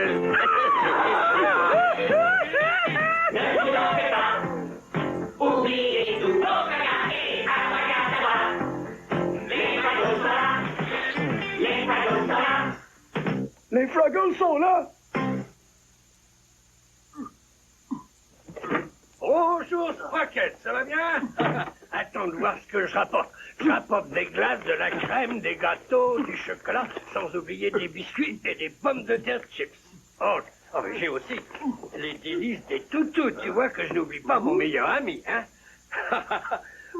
bordel. Ne vous en faites pas. Oubliez tout. Regardez, à regarde à moi. Les fragos sont là. Les fragos sont là. Les Fraggles sont là. Bonjour, Sprocket, ça va bien? Attends de voir ce que je rapporte. Je rapporte des glaces, de la crème, des gâteaux, du chocolat, sans oublier des biscuits et des pommes de terre chips. Oh, mais j'ai aussi les délices des toutous. Tu vois que je n'oublie pas mon meilleur ami, hein?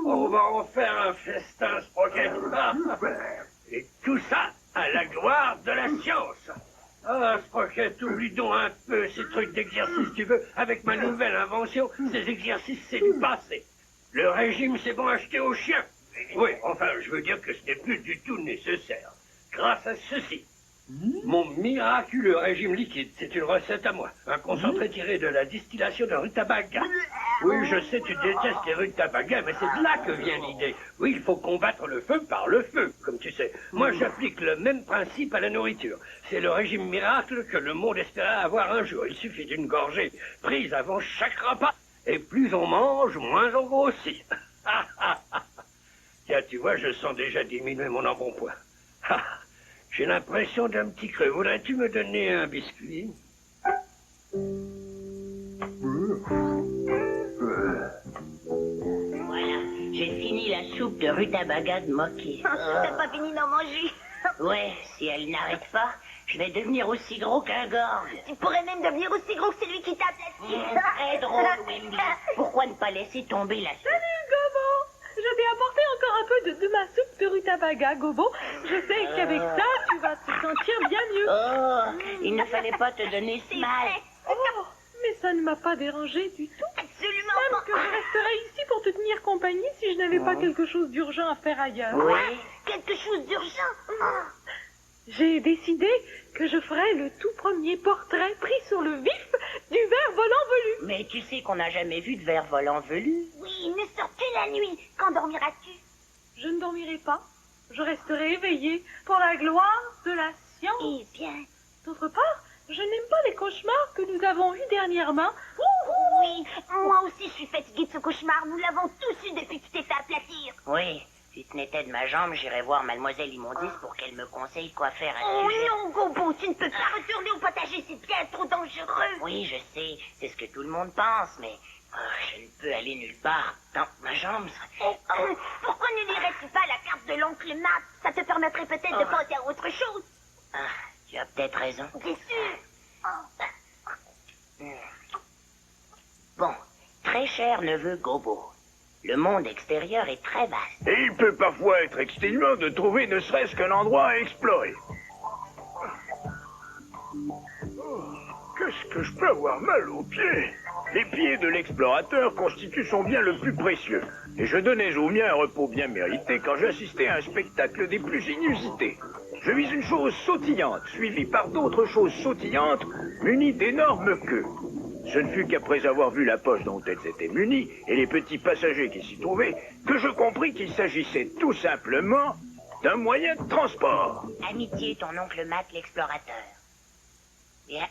On va en faire un festin, Sprocket. Et tout ça à la gloire de la science. Ah, Sprocket, oublie donc un peu ces trucs d'exercice, tu veux. Avec ma nouvelle invention, ces exercices, c'est du passé. Le régime, c'est bon acheter aux chiens. Oui, enfin, je veux dire que ce n'est plus du tout nécessaire. Grâce à ceci. Mon miraculeux régime liquide, c'est une recette à moi. Un concentré tiré de la distillation de rutabaga. Oui, je sais, tu détestes les rutabagas, mais c'est de là que vient l'idée. Oui, il faut combattre le feu par le feu, comme tu sais. Moi, j'applique le même principe à la nourriture. C'est le régime miracle que le monde espérait avoir un jour. Il suffit d'une gorgée prise avant chaque repas. Et plus on mange, moins on grossit. Tiens, tu vois, je sens déjà diminuer mon embonpoint. J'ai l'impression d'un petit creux. Voudrais-tu me donner un biscuit? Voilà, j'ai fini la soupe de rutabaga de Mocky. T'as pas fini d'en manger. Ouais, si elle n'arrête pas, je vais devenir aussi gros qu'un gorge. Tu pourrais même devenir aussi gros que celui qui t'a aplati. Très drôle, Wimby. Pourquoi ne pas laisser tomber la soupe? Salut, Gobo! Je t'ai apporté encore un peu de ma soupe de rutabaga, Gobo. Je sais qu'avec ça, tu vas te sentir bien mieux. Oh, il ne fallait pas te donner ce mal. Oh, mais ça ne m'a pas dérangé du tout. Absolument Même pas. que je resterais ici pour te tenir compagnie si je n'avais pas quelque chose d'urgent à faire ailleurs. Oui. Quelque chose d'urgent. J'ai décidé que je ferais le tout premier portrait pris sur le vif du ver-volant velu. Mais tu sais qu'on n'a jamais vu de ver-volant velu. Oui, il ne sort que la nuit. Quand dormiras-tu? Je ne dormirai pas. Je resterai éveillée pour la gloire de la science. Eh bien, D'autre part, je n'aime pas les cauchemars que nous avons eus dernièrement. oui, moi aussi je suis fatiguée de ce cauchemar. Nous l'avons tous eu depuis que tu t'es fait aplatir. Oui, si ce n'était de ma jambe, j'irais voir Mademoiselle Immondice pour qu'elle me conseille quoi faire à ce Oh sujet. non, Gobo, tu ne peux pas retourner au potager, c'est bien trop dangereux. Oui, je sais, c'est ce que tout le monde pense, mais je ne peux aller nulle part tant que ma jambe serait... Pourquoi ne lirais-tu pas la carte de l'oncle Matt? Ça te permettrait peut-être de penser à autre chose. Ah, tu as peut-être raison. Bien sûr. Bon, très cher neveu Gobo, le monde extérieur est très vaste. Et il peut parfois être exténuant de trouver ne serait-ce qu'un endroit à explorer. Qu'est-ce que je peux avoir mal aux pieds? Les pieds de l'explorateur constituent son bien le plus précieux. Et je donnais au mien un repos bien mérité quand j'assistais à un spectacle des plus inusités. Je vis une chose sautillante, suivie par d'autres choses sautillantes, munies d'énormes queues. Ce ne fut qu'après avoir vu la poche dont elles étaient munies et les petits passagers qui s'y trouvaient, que je compris qu'il s'agissait tout simplement d'un moyen de transport. Amitié, ton oncle Matt l'explorateur. Bien,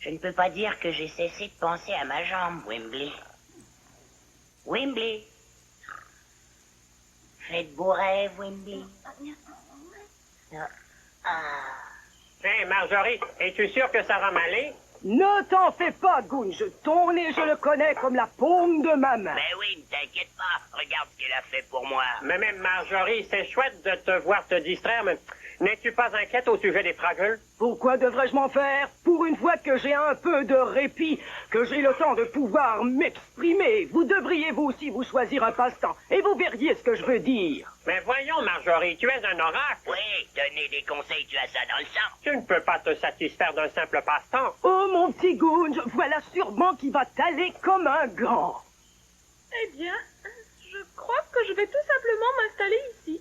je ne peux pas dire que j'ai cessé de penser à ma jambe, Wembley. Wembley. Fais de beaux rêves, Wembley. Hé, Marjorie, es-tu sûre que ça va m'aller? Ne t'en fais pas, Gunge. Ton nez, je le connais comme la paume de ma main. Mais oui, ne t'inquiète pas. Regarde ce qu'elle a fait pour moi. Mais même Marjorie, c'est chouette de te voir te distraire, mais n'es-tu pas inquiète au sujet des Fraggles? Pourquoi devrais-je m'en faire? Pour une fois que j'ai un peu de répit, que j'ai le temps de pouvoir m'exprimer, vous devriez vous aussi vous choisir un passe-temps, et vous verriez ce que je veux dire. Mais voyons, Marjorie, tu es un oracle. Oui, donner des conseils, tu as ça dans le sang. Tu ne peux pas te satisfaire d'un simple passe-temps. Oh, mon petit Gunge, voilà sûrement qui va t'aller comme un grand. Eh bien, je crois que je vais tout simplement m'installer ici.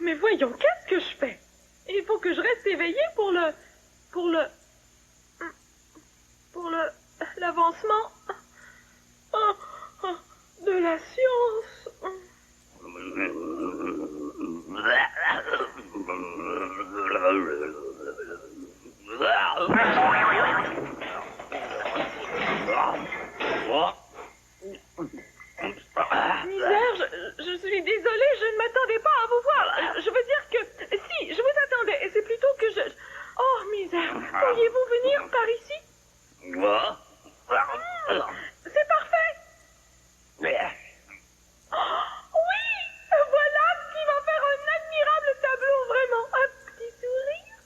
Mais voyons, qu'est-ce que je fais? Il faut que je reste éveillée pour l'avancement de la science. suis désolée, je ne m'attendais pas à vous voir. Je veux dire que, si, je vous attendais, et c'est plutôt que je... Oh, misère, pourriez-vous venir par ici? C'est parfait. Oui, voilà qui va faire un admirable tableau, vraiment. Un petit sourire.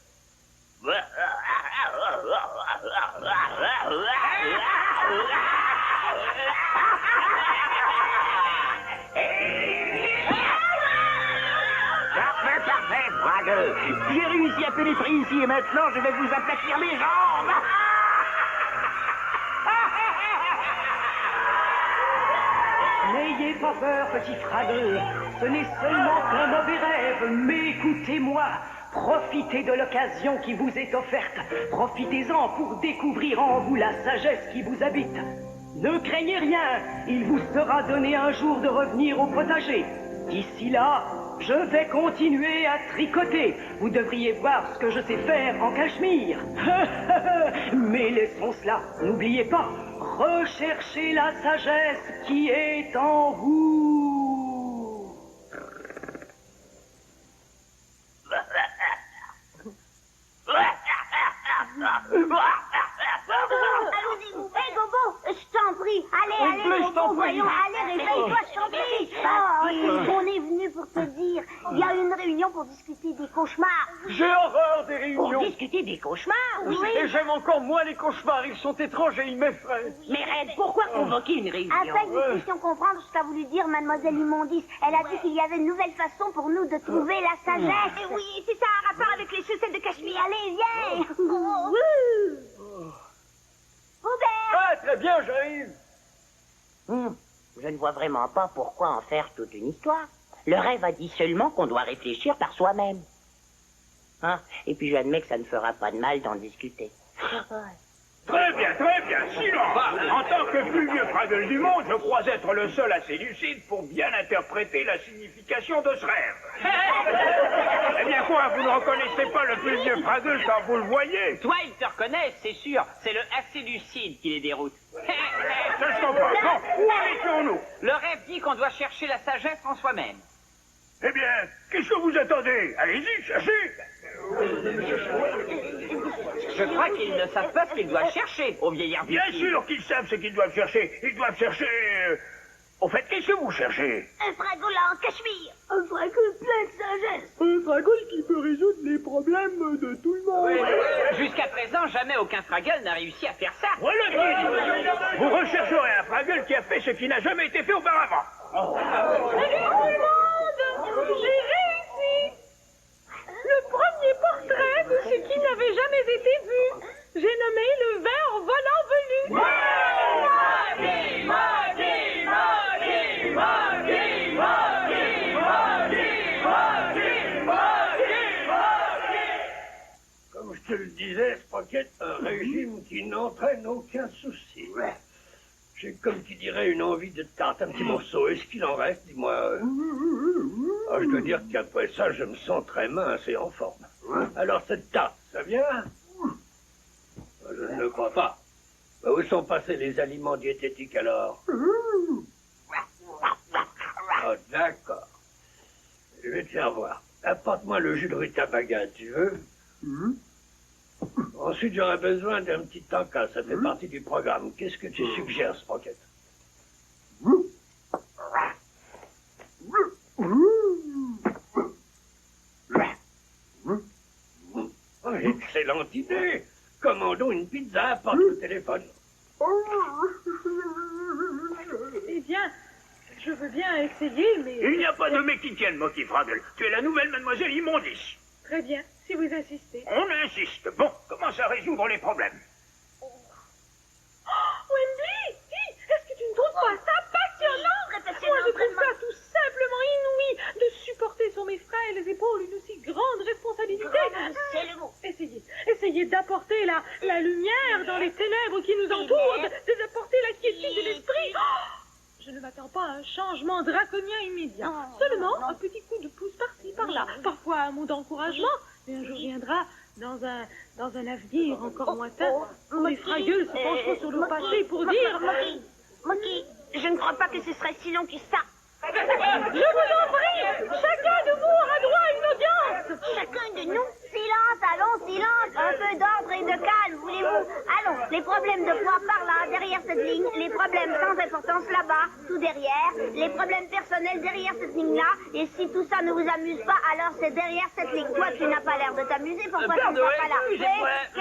Parfait, Frague. J'ai réussi à pénétrer ici et maintenant je vais vous aplatir les jambes. N'ayez pas peur, petit Fragueux. Ce n'est seulement qu'un mauvais rêve, mais écoutez-moi. Profitez de l'occasion qui vous est offerte. Profitez-en pour découvrir en vous la sagesse qui vous habite. Ne craignez rien, il vous sera donné un jour de revenir au potager. D'ici là, je vais continuer à tricoter. Vous devriez voir ce que je sais faire en Cachemire. Mais laissons cela. N'oubliez pas, recherchez la sagesse qui est en vous. Allons-y, hé Gobo, je t'en prie, allez, Gobo, voyons, allez, réveille-toi, je t'en prie. Oh, on est venu pour te dire, il y a une réunion pour discuter des cauchemars. J'ai horreur des réunions. Pour discuter des cauchemars, oui. Et j'aime encore moins les cauchemars, ils sont étranges et ils m'effraient. Mais Red, pourquoi convoquer une réunion? Afin que nous puissions comprendre ce qu'a voulu dire Mademoiselle Immondice, elle a dit qu'il y avait une nouvelle façon pour nous de trouver la sagesse. Oui, c'est ça, un rapport avec les chaussettes de cachemire. Allez, viens. Robert. Ah, très bien, j'arrive. Je ne vois vraiment pas pourquoi en faire toute une histoire. Le rêve a dit seulement qu'on doit réfléchir par soi-même. Hein? Et puis j'admets que ça ne fera pas de mal d'en discuter. Très bien, silence. En tant que plus vieux Fragueul du monde, je crois être le seul assez lucide pour bien interpréter la signification de ce rêve. Eh bien quoi, vous ne reconnaissez pas le plus vieux Fragueul quand vous le voyez? Toi, ils te reconnaissent, c'est sûr. C'est le assez lucide qui les déroute. Je ne comprends pas. Bon, où en étions-nous? Le rêve dit qu'on doit chercher la sagesse en soi-même. Eh bien, qu'est-ce que vous attendez? Allez-y, cherchez. Je crois qu'ils ne savent pas ce qu'ils doivent chercher, au vieillard du Bien Sud. sûr qu'ils savent ce qu'ils doivent chercher. Ils doivent chercher... Au fait, qu'est-ce que vous cherchez? Un Fragola en cachemire. Un Fragola plein de sagesse. Un Fragola qui peut résoudre les problèmes de tout le monde. Oui. Jusqu'à présent, jamais aucun Fragueul n'a réussi à faire ça. Voilà qui est. Vous rechercherez un Fragueul qui a fait ce qui n'a jamais été fait auparavant. Salut tout le monde! J'ai réussi! Le premier portrait de ce qui n'avait jamais été vu. J'ai nommé le ver volant velu. Comme je te le disais, Sprocket, un régime qui n'entraîne aucun souci. J'ai comme qui dirait une envie de tarte, un petit morceau. Est-ce qu'il en reste, dis-moi? Ah, je dois dire qu'après ça, je me sens très mince et en forme. Alors cette tarte, ça vient? Je ne le crois pas. Où sont passés les aliments diététiques alors? Oh, d'accord. Je vais te faire voir. Apporte-moi le jus de rutabaga, tu veux? Ensuite, j'aurai besoin d'un petit encas. Ça fait partie du programme. Qu'est-ce que tu suggères, Sprocket? Oh, excellente idée. Commandons une pizza, porte le téléphone. Eh bien, je veux bien essayer, mais... Il n'y a pas de mec qui tienne, Moki Fragueul. Tu es la nouvelle mademoiselle Immondice. Très bien, si vous insistez. On insiste. Bon, commence à résoudre les problèmes. Wendy, est-ce que tu ne trouves pas ça passionnant? Moi, je trouve ça tout simplement inouï de supporter sur mes frêles épaules une aussi grande responsabilité. C'est le mot. Essayez d'apporter la lumière dans les ténèbres qui nous entourent, d'apporter la quiétude de l'esprit. Je ne m'attends pas à un changement draconien immédiat. Seulement un petit coup de pouce par-ci, par-là. Parfois un mot d'encouragement, mais un jour viendra, dans un avenir encore lointain, où les Fragueuls se pencheront sur le passé pour dire... Moki, je ne crois pas que ce serait si long que ça. Je vous en derrière, les problèmes personnels derrière cette ligne-là, et si tout ça ne vous amuse pas, alors c'est derrière cette ligne. Toi, tu n'as pas l'air de t'amuser, pourquoi tu ne vas pas la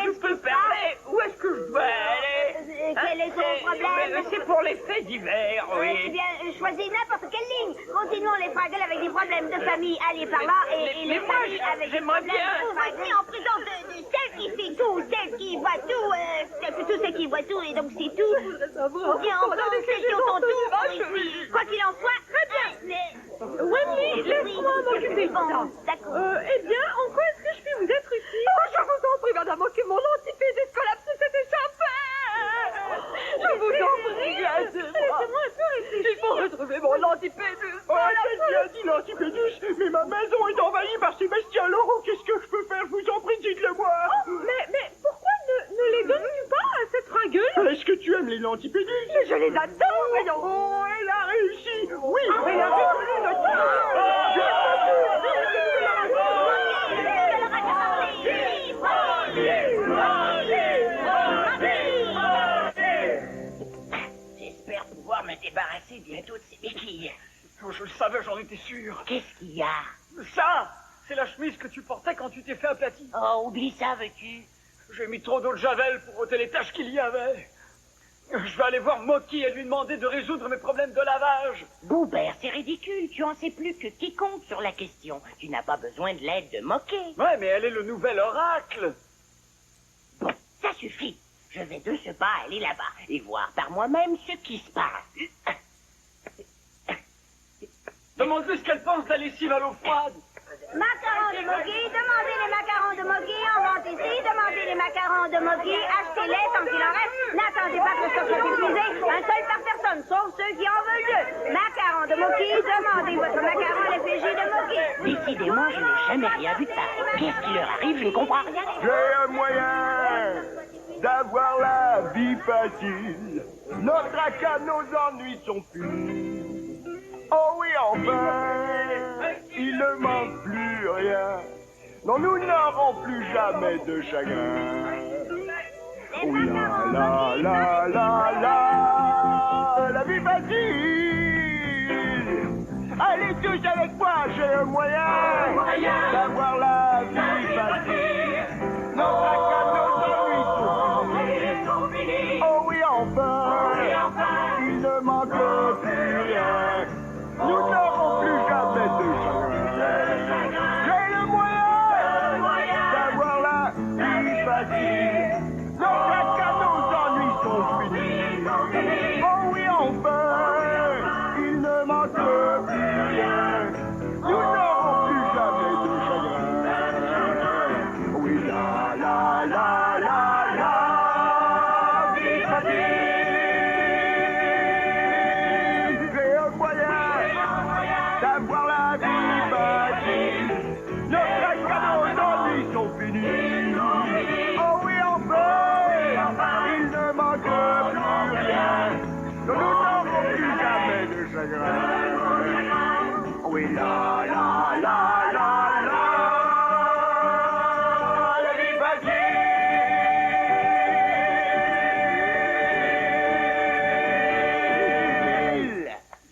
je peux parler. Où est-ce que je dois aller? Quel est ton problème? C'est pour les faits divers, Eh oui. bien, choisis n'importe quelle ligne. Continuons les Fraggles avec des problèmes de famille, allez par là, et les moi, familles avec des j'aimerais problèmes bien. de voici en présence de celle qui fait tout, celle qui voit tout, tout ce qui voit tout, et donc c'est tout. Bien, enfin, celles qui ont tout. Quoi qu'il en soit, très bien. Wendy, laisse-moi m'occuper de ça. D'accord. Eh bien, en quoi est-ce que je puis vous être utile? Oh, je vous en prie, madame, que mon antipédiste collapse s'est échappé. Je vous en prie, Laissez-moi un peu réfléchir. il faut retrouver mon antipédiste. Oh, c'est bien dit, l'antipédus, mais ma maison est envahie par ces bestioles. Oh, qu'est-ce que je peux faire? Je vous en prie, dites-le-moi. Mais pourquoi ne les donnes-tu pas à cette fragueule? Est-ce que tu aimes les antipédus? Je les adore, voyons. Oh, elle a réussi. Oui, elle a résolu notre... J'espère pouvoir me débarrasser bientôt de ces béquilles. Oh, je le savais, j'en étais sûr. Qu'est-ce qu'il y a? Ça, c'est la chemise que tu portais quand tu t'es fait aplatir. Oh, oublie ça, veux-tu? J'ai mis trop d'eau de javel pour ôter les taches qu'il y avait. Je vais aller voir Moki et lui demander de résoudre mes problèmes de lavage. Boubert, c'est ridicule. Tu en sais plus que quiconque sur la question. Tu n'as pas besoin de l'aide de Moquet. Ouais, mais elle est le nouvel oracle. Bon, ça suffit. Je vais de ce pas aller là-bas et voir par moi-même ce qui se passe. Demande-lui ce qu'elle pense de la lessive à l'eau froide. Macarons de Moki, demandez les macarons de Moki, en vente ici, demandez les macarons de Moki, achetez-les tant qu'il en reste, n'attendez pas que le stock soit épuisé, un seul par personne, sauf ceux qui en veulent deux. Macarons de Moki, demandez votre macaron à l'effigie de Moki. Décidément, je n'ai jamais rien vu de pareil. Qu'est-ce qui leur arrive? Je ne comprends rien. J'ai un moyen d'avoir la vie facile. Nos tracas, nos ennuis sont finis. Oh oui, enfin, il ne manque plus rien. Non, nous n'aurons plus jamais de chagrin. Oui, la vie facile. Allez tous avec moi, j'ai un moyen d'avoir la vie facile. Nos tracas, nos ennuis sont finis. Oh oui, enfin, il ne manque plus rien. Nous n'aurons plus jamais de chagrin. J'ai le moyen d'avoir la vie facile. Nos tracas, nos ennuis sont finis. Oh oui, enfin, il ne manque plus rien. Nous n'aurons plus jamais de chagrin. Oui, la vie facile. J'ai un moyen d'avoir la vie facile. Nos tracas, nos ennuis sont finis. Oh oui, enfin, il ne manque plus rien. Nous n'aurons plus jamais de chagrin. Oui, la vie facile.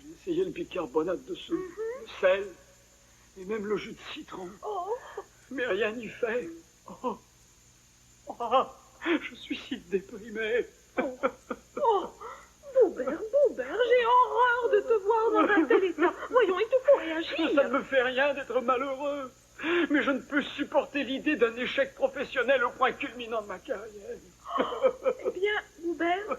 J'ai essayé le bicarbonate de soude, le sel, et même le jus de citron. Mais rien n'y fait. Oh, je suis si déprimé. Boubert, j'ai horreur de te voir dans un tel état. Voyons, il te faut réagir. Ça ne me fait rien d'être malheureux. Mais je ne peux supporter l'idée d'un échec professionnel au point culminant de ma carrière. Eh bien, Boubert,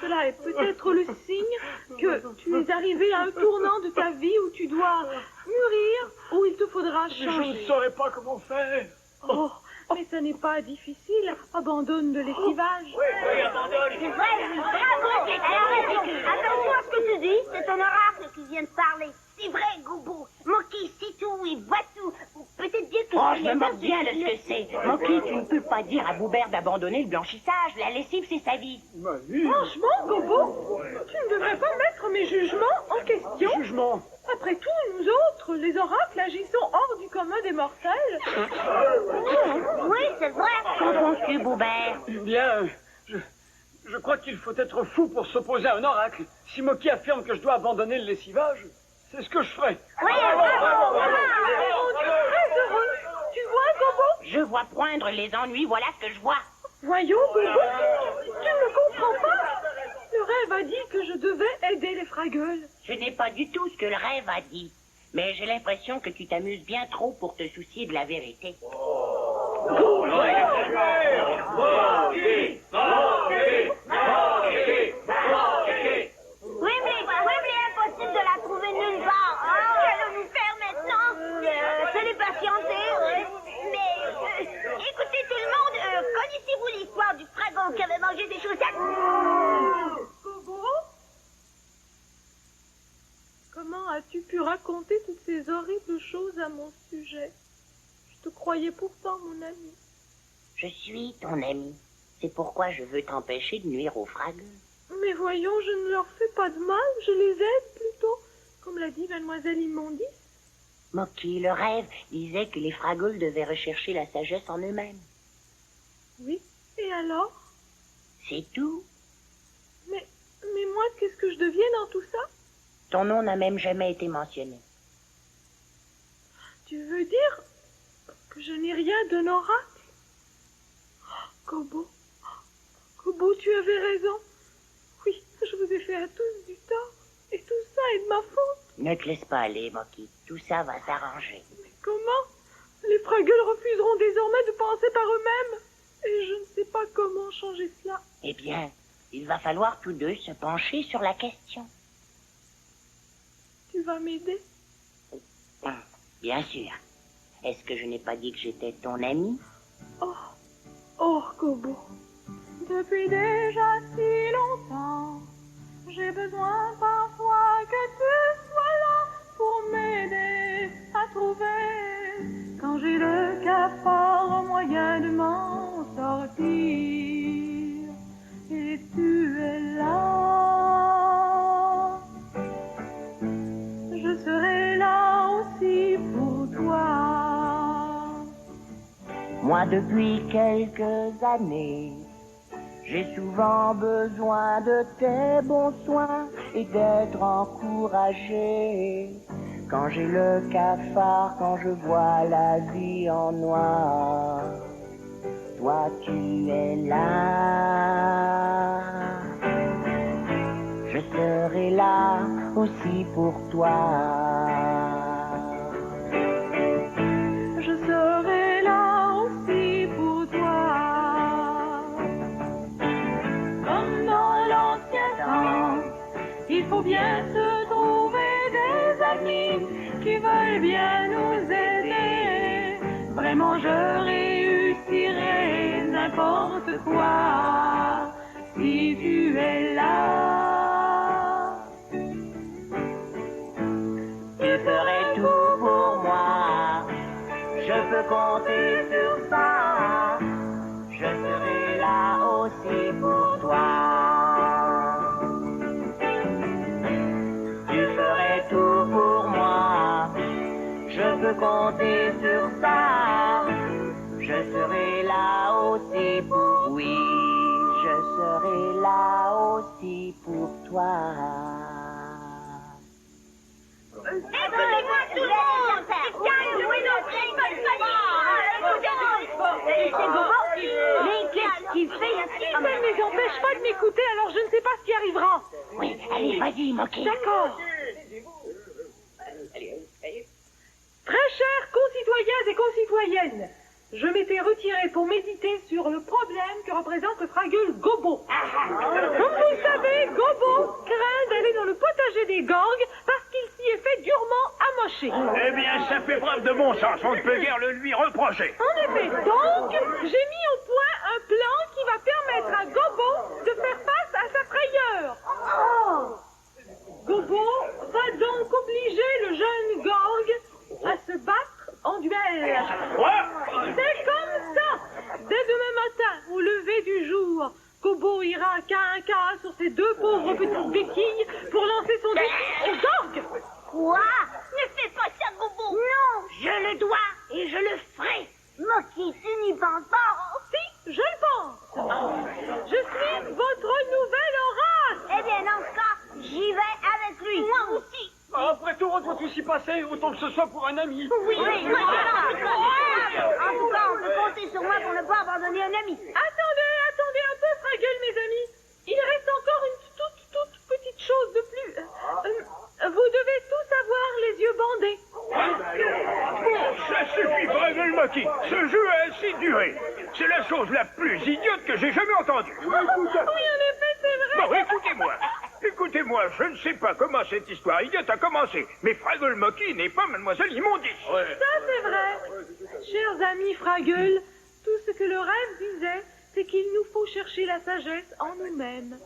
cela est peut-être le signe que tu es arrivé à un tournant de ta vie où tu dois mûrir, où il te faudra Mais je changer. ne saurais pas comment faire. Oh, mais ce n'est pas difficile. Abandonne le lessivage. Oui, abandonne. C'est vrai, bravo. Attention à ce que tu dis, c'est un oracle qui vient de parler. C'est vrai, Gobo. Moki sait tout, il voit tout. Peut-être dire que... Oh, je me moque bien de ce que c'est. Moki, tu ne peux pas dire à Boubert d'abandonner le blanchissage. La lessive, c'est sa vie. Ma vie. Franchement, Gobo, tu ne devrais pas mettre mes jugements en question. Jugement. Après tout, nous autres, les oracles, agissons hors du commun des mortels. Oui, c'est vrai. Qu'en penses-tu, Boubert? Eh bien, Je crois qu'il faut être fou pour s'opposer à un oracle. Si Moki affirme que je dois abandonner le lessivage, c'est ce que je ferai. Oui, Très heureux. Tu vois, Gobo? Je vois poindre les ennuis, voilà ce que je vois. Voyons, Gobo, tu ne comprends pas. Le rêve a dit que je devais aider les Fraggles. Ce n'est pas du tout ce que le rêve a dit. Mais j'ai l'impression que tu t'amuses bien trop pour te soucier de la vérité. Wembley, impossible de la trouver nulle part. Qu'allons-nous faire maintenant? C'est les patienter. Mais écoutez tout le monde, connaissez-vous l'histoire du Fraggle qui avait mangé des chaussettes? Gobo? Comment as-tu pu raconter toutes ces horribles choses à mon sujet? Je te croyais pourtant mon ami. Je suis ton ami. C'est pourquoi je veux t'empêcher de nuire aux Fraggles. Mais voyons, je ne leur fais pas de mal, je les aide plutôt, comme l'a dit Mademoiselle Immondice. Moki, le rêve, disait que les Fraggles devaient rechercher la sagesse en eux-mêmes. Oui, et alors? C'est tout. Mais moi, qu'est-ce que je deviens dans tout ça? Ton nom n'a même jamais été mentionné. Tu veux dire que je n'ai rien d'un oracle? Gobo, tu avais raison. Oui, je vous ai fait à tous du tort. Et tout ça est de ma faute. Ne te laisse pas aller, Moki. Tout ça va s'arranger. Mais comment? Les Fraggles refuseront désormais de penser par eux-mêmes. Et je ne sais pas comment changer cela. Eh bien, il va falloir tous deux se pencher sur la question. Tu vas m'aider? Bien sûr. Est-ce que je n'ai pas dit que j'étais ton ami? Oh, Gobo. Depuis déjà si longtemps, j'ai besoin parfois que tu sois là pour m'aider à trouver. Quand j'ai le cafard, un moyen de m'en sortir. Et tu es là. Je serai là aussi pour toi. Moi, depuis quelques années, j'ai souvent besoin de tes bons soins et d'être encouragé. Quand j'ai le cafard, quand je vois la vie en noir, toi tu es là. Je serai là aussi pour toi. Je serai là aussi pour toi. Comme dans l'ancien temps, il faut bien se trouver des amis qui veulent bien nous aider. Vraiment, je réussirai n'importe quoi si tu es là. Tu ferais tout pour moi. Je peux compter sur ça. Je serai là aussi pour toi. Tu ferais tout pour moi. Je peux compter sur ça. Je serai là aussi pour... Oui, je serai là aussi pour toi. Écoutez-moi tout le monde! Calmez-vous, mais qu'est-ce qu'il fait ici? Ça ne les empêche pas de m'écouter, alors je ne sais pas ce qui arrivera. Oui, allez, vas-y, Moki. D'accord. Très chers concitoyens et concitoyennes, je m'étais retirée pour méditer sur le problème que représente le Fraggle Gobo. Comme vous le savez, Gobo craint d'aller dans le potager des gangs parce qu'il s'y est fait durement amocher. Eh bien, ça fait preuve de bon sens. On ne peut guère le lui reprocher. En effet, donc, j'ai mis au point un plan qui va permettre à Gobo de faire face à sa frayeur. Gobo va donc obliger le jeune gang à se battre en duel. C'est comme ça. Dès demain matin, au lever du jour, Gobo ira cas à cas sur ses deux pauvres petites béquilles pour lancer son défi au gang. Quoi? Ne fais pas ça, Gobo! Non! Je le dois et je le ferai! Moki, tu n'y penses pas? Si, je le pense. Je fois doit aussi passer, autant que ce soit pour un ami. Oui, voilà. En tout cas, on peut compter sur moi pour ne pas abandonner un ami. Attendez un peu, Fraggle, mes amis. Il reste encore une toute petite chose de plus. Vous devez tous avoir les yeux bandés. Bon, ça suffit, Fraggle Monkey. Ce jeu a assez duré. C'est la chose la plus idiote que j'ai jamais entendue. Oui, en effet, c'est vrai. Bon, écoutez-moi, je ne sais pas comment cette histoire idiote a commencé, mais Fraggle Monkey n'est pas Mademoiselle Immondice. Ça, c'est vrai. Chers amis Fraggle, tout ce que le rêve disait, c'est qu'il nous faut chercher la sagesse en nous-mêmes.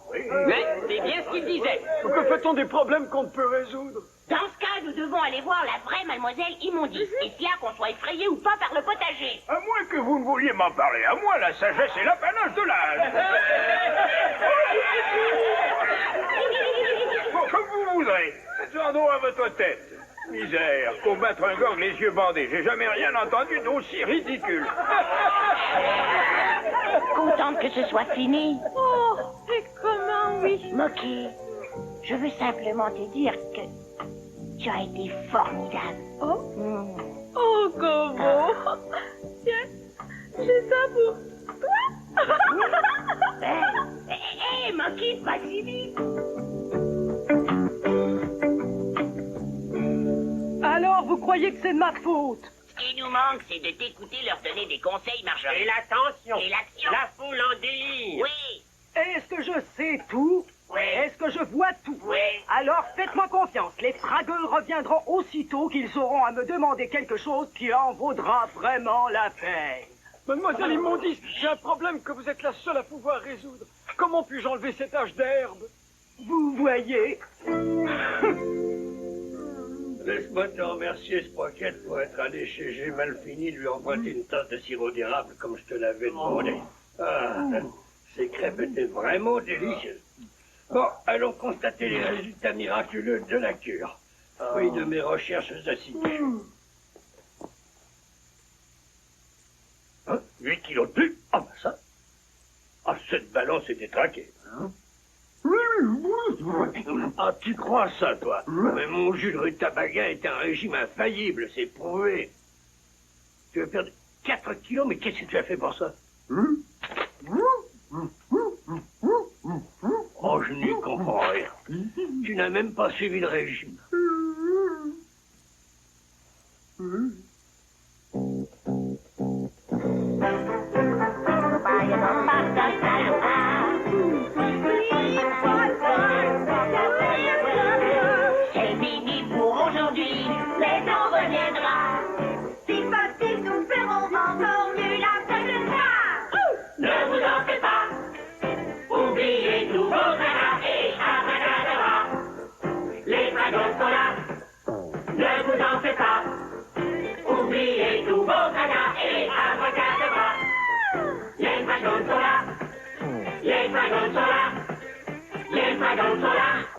Mais c'est bien ce qu'il disait. Que fait-on des problèmes qu'on ne peut résoudre? Dans ce cas, nous devons aller voir la vraie mademoiselle Immondice. Et cela qu'on soit effrayé ou pas par le potager. À moins que vous ne vouliez m'en parler, à moi la sagesse est l'apanage de l'âge. Bon, comme vous voudrez. Faites-en donc à votre tête. Misère, combattre un gorge les yeux bandés. J'ai jamais rien entendu d'aussi ridicule. Contente que ce soit fini. Oh, et comment, oui. Moki, je veux simplement te dire que tu as été formidable. Oh, oh, Gobo. Tiens, j'ai ça pour toi. Hé, Moki, pas si vite. Alors, vous croyez que c'est de ma faute? Ce qui nous manque, c'est de t'écouter leur donner des conseils, Marjorie. Et l'attention. Et l'action. La foule en délire. Oui, Est-ce que je sais tout? Oui. Est-ce que je vois tout? oui. Alors faites-moi confiance, les Fraggles reviendront aussitôt qu'ils auront à me demander quelque chose qui en vaudra vraiment la peine. Mademoiselle Immondice, j'ai un problème que vous êtes la seule à pouvoir résoudre. Comment puis-je enlever cet tache d'herbe? Vous voyez? Laisse-moi te remercier, Sprocket, pour être allé chez J'ai mal fini de lui emprunter une tasse de sirop d'érable comme je te l'avais demandé. Ah, ces crêpes étaient vraiment délicieuses. Bon, allons constater les résultats miraculeux de la cure. Fruit de mes recherches assidues. 8 kilos de plus. Ah, bah ça. Ah, cette balance était traquée. Ah, tu crois ça, toi? Mais mon jus de rutabaga est un régime infaillible, c'est prouvé. Tu veux perdre 4 kilos, mais qu'est-ce que tu as fait pour ça? Oh, je n'y comprends rien. Tu n'as même pas suivi le régime. C'est fini pour aujourd'hui, mais on reviendra. Si facile, nous ferons encore mieux la prochaine fois. Ne vous en faites pas. Oubliez tous vos tracas et abracadabra. Les Fraggles sont là. Ne vous en faites pas. Oubliez tous vos tracas et abracadabra. Les Fraggles sont là. Les Fraggles sont là. Les Fraggles sont là.